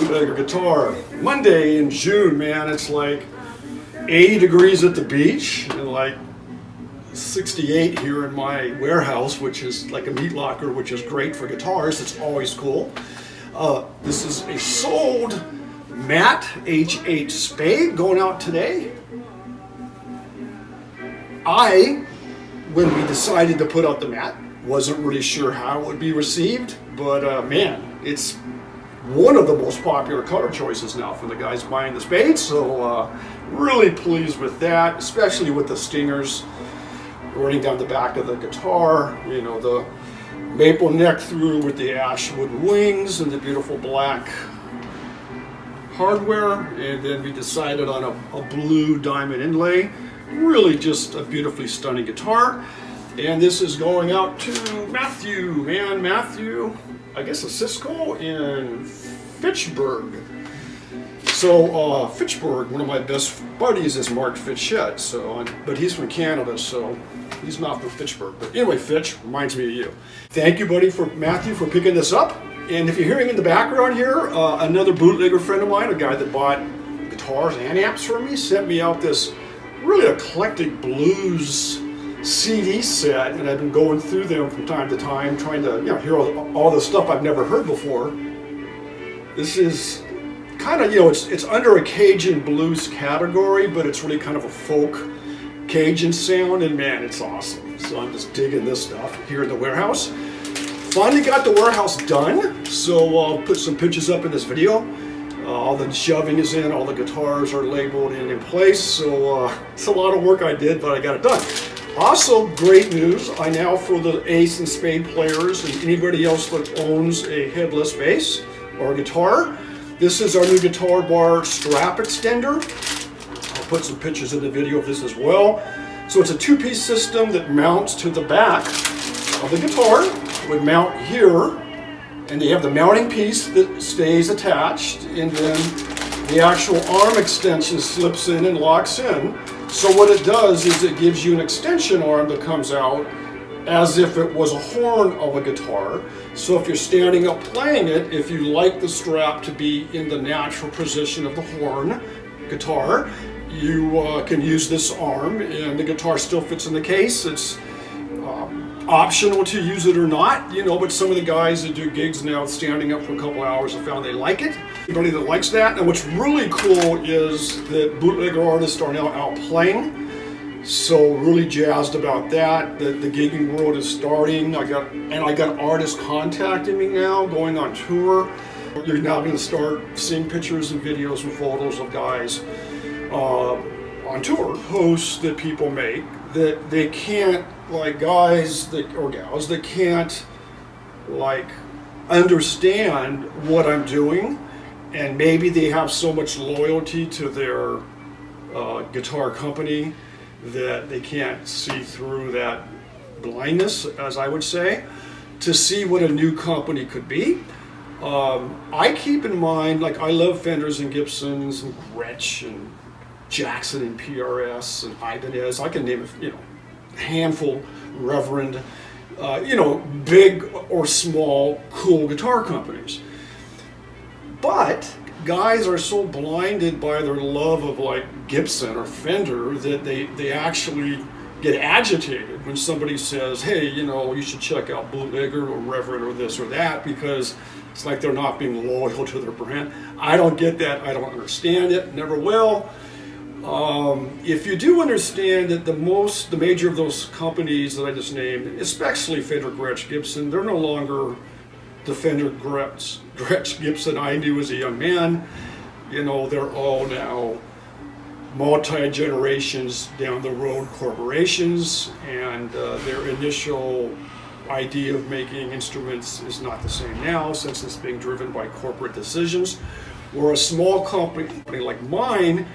Bootlegger guitar. Monday in June, man, it's like 80 degrees at the beach and like 68 here in my warehouse, which is like a meat locker, which is great for guitars. It's always cool. This is a sold Matte HH Spade going out today. When we decided to put out the Matte, wasn't really sure how it would be received, but man, it's one of the most popular color choices now for the guys buying the Spade, so really pleased with that, especially with the stingers running down the back of the guitar, you know, the maple neck through with the ashwood wings and the beautiful black hardware, and then we decided on a blue diamond inlay. Really just a beautifully stunning guitar. And this is going out to Matthew, I guess a Cisco in Fitchburg. So Fitchburg, one of my best buddies is Mark Fitchett, but he's from Canada, so he's not from Fitchburg. But anyway, Fitch reminds me of you. Thank you, buddy, Matthew, for picking this up. And if you're hearing in the background here, another bootlegger friend of mine, a guy that bought guitars and amps from me, sent me out this really eclectic blues CD set, and I've been going through them from time to time, trying to hear all the stuff I've never heard before. This is kind of, it's under a Cajun blues category, but it's really kind of a folk Cajun sound, and man, it's awesome. So I'm just digging this stuff here in the warehouse. Finally got the warehouse done, so I'll put some pictures up in this video. All the shoving is in, all the guitars are labeled and in place, so it's a lot of work I did, but I got it done. Also, great news, I now, for the ace and spade players and anybody else that owns a headless bass or a guitar, this is our new guitar bar strap extender. I'll put some pictures in the video of this as well. So it's a two-piece system that mounts to the back of the guitar. It would mount here, and they have the mounting piece that stays attached, and then the actual arm extension slips in and locks in. So what it does is it gives you an extension arm that comes out as if it was a horn of a guitar. So if you're standing up playing it, if you like the strap to be in the natural position of the horn guitar, you can use this arm, and the guitar still fits in the case. It's optional to use it or not, but some of the guys that do gigs now standing up for a couple hours have found they like it. Anybody that likes that. And what's really cool is that bootlegger artists are now out playing, so really jazzed about that. The gigging world is starting. I got artists contacting me now, going on tour. You're now going to start seeing pictures and videos and photos of guys on tour, posts that people make that they can't, like guys or gals that can't understand what I'm doing, and maybe they have so much loyalty to their guitar company that they can't see through that blindness, as I would say, to see what a new company could be. I keep in mind, I love Fenders and Gibsons and Gretsch and Jackson and PRS and Ibanez. I can name a handful, Reverend, big or small, cool guitar companies. But guys are so blinded by their love of Gibson or Fender that they actually get agitated when somebody says, hey, you should check out Bootlegger or Reverend or this or that, because it's like they're not being loyal to their brand. I don't get that. I don't understand it. Never will. If you do understand that the major of those companies that I just named, especially Fender, Gretsch, Gibson, they're no longer the Fender, Gretsch, Gibson I knew as a young man. They're all now multi-generations down the road corporations, and their initial idea of making instruments is not the same now, since it's being driven by corporate decisions. Where a small company like mine,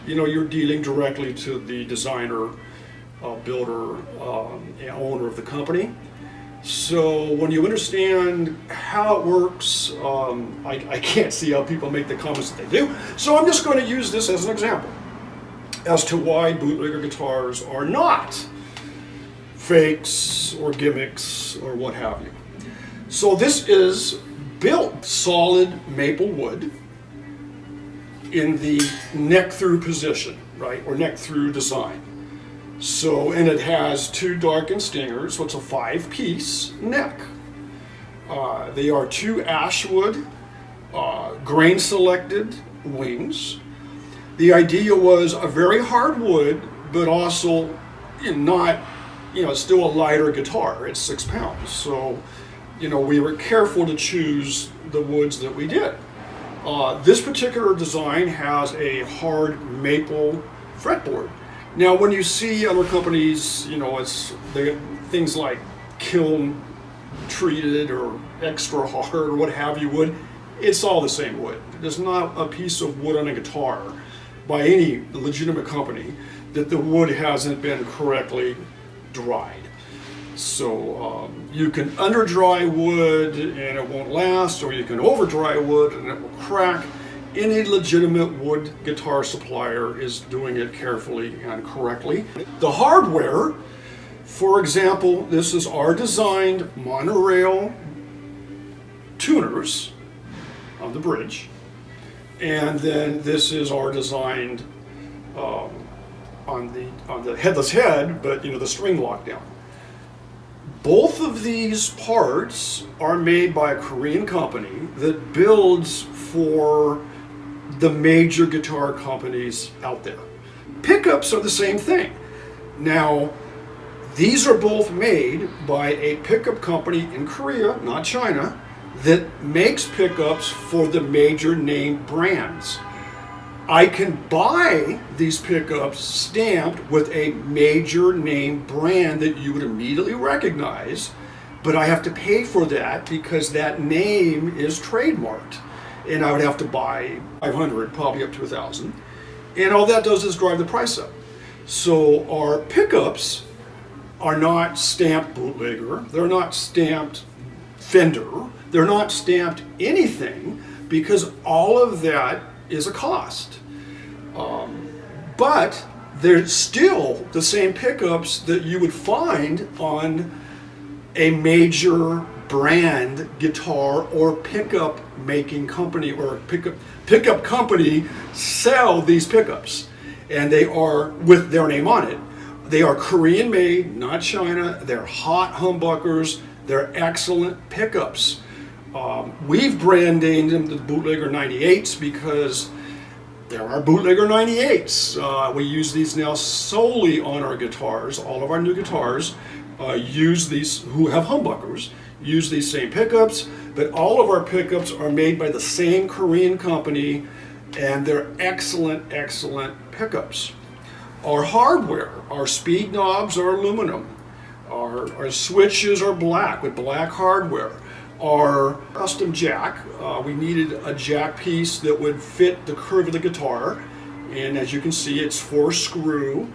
you're dealing directly to the designer, builder, and owner of the company. So when you understand how it works, I can't see how people make the comments that they do. So I'm just going to use this as an example as to why bootlegger guitars are not fakes or gimmicks or what have you. So this is built solid maple wood. in the neck through position, right, or neck through design. So, and it has 2 darkened stingers, so it's a 5-piece neck. They are 2 ashwood, grain selected wings. The idea was a very hard wood, but also not, still a lighter guitar. It's 6 pounds. So, we were careful to choose the woods that we did. This particular design has a hard maple fretboard. Now, when you see other companies, things like kiln treated or extra hard or what have you wood, it's all the same wood. There's not a piece of wood on a guitar by any legitimate company that the wood hasn't been correctly dried. So you can under dry wood and it won't last, or you can over dry wood and it will crack. Any legitimate wood guitar supplier is doing it carefully and correctly. The hardware, for example, this is our designed monorail tuners on the bridge, and then this is our designed on the headless head, but the string lockdown. Both of these parts are made by a Korean company that builds for the major guitar companies out there. Pickups are the same thing. Now, these are both made by a pickup company in Korea, not China, that makes pickups for the major name brands. I can buy these pickups stamped with a major name brand that you would immediately recognize, but I have to pay for that because that name is trademarked. And I would have to buy 500, probably up to 1,000. And all that does is drive the price up. So our pickups are not stamped Bootlegger, they're not stamped Fender, they're not stamped anything, because all of that is a cost. But they're still the same pickups that you would find on a major brand guitar or pickup making company, or pickup company sell these pickups, and they are with their name on it. They are Korean made, not China. They're hot humbuckers. They're excellent pickups. We've brand named them the Bootlegger 98s because there are Bootlegger 98s. We use these now solely on our guitars. All of our new guitars use these, who have humbuckers, use these same pickups, but all of our pickups are made by the same Korean company, and they're excellent, excellent pickups. Our hardware, our speed knobs are aluminum. Our switches are black with black hardware. Our custom jack, we needed a jack piece that would fit the curve of the guitar, and as you can see, it's 4-screw.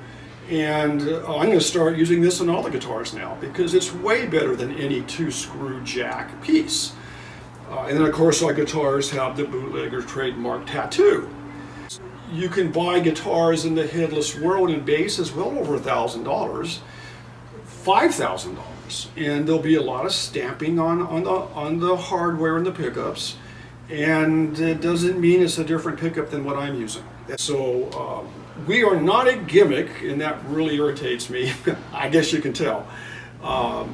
And I'm going to start using this on all the guitars now because it's way better than any 2-screw jack piece. And then of course our guitars have the Bootlegger trademark tattoo. You can buy guitars in the headless world and basses well over $1,000, $5,000, and there'll be a lot of stamping on the hardware and the pickups, and it doesn't mean it's a different pickup than what I'm using. So we are not a gimmick, and that really irritates me. I guess you can tell.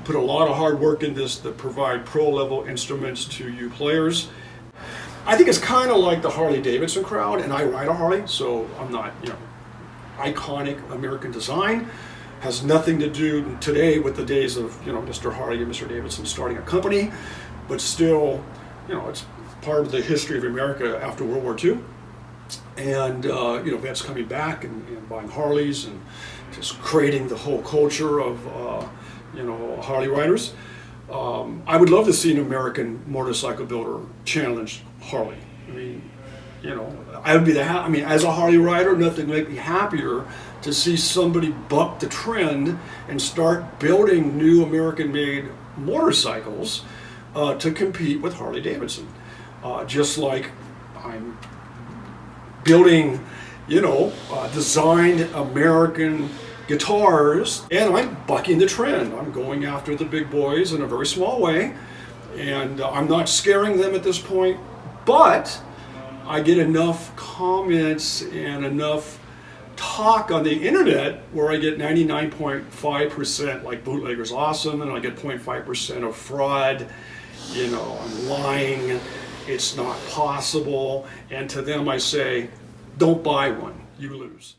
Put a lot of hard work in this to provide pro-level instruments to you players. I think it's kind of like the Harley Davidson crowd, and I ride a Harley, so I'm not, iconic American design. Has nothing to do today with the days of, Mr. Harley and Mr. Davidson starting a company, but still, it's part of the history of America after World War II. And, vets coming back and buying Harleys and just creating the whole culture of, Harley riders. I would love to see an American motorcycle builder challenge Harley. I mean, I would be as a Harley rider, nothing would make me happier to see somebody buck the trend and start building new American-made motorcycles to compete with Harley Davidson. Just like I'm building, designed American guitars, and I'm bucking the trend. I'm going after the big boys in a very small way, and I'm not scaring them at this point, but I get enough comments and enough talk on the internet where I get 99.5% like Bootlegger's awesome, and I get 0.5% of fraud, you know, I'm lying, it's not possible, and to them I say, don't buy one, you lose.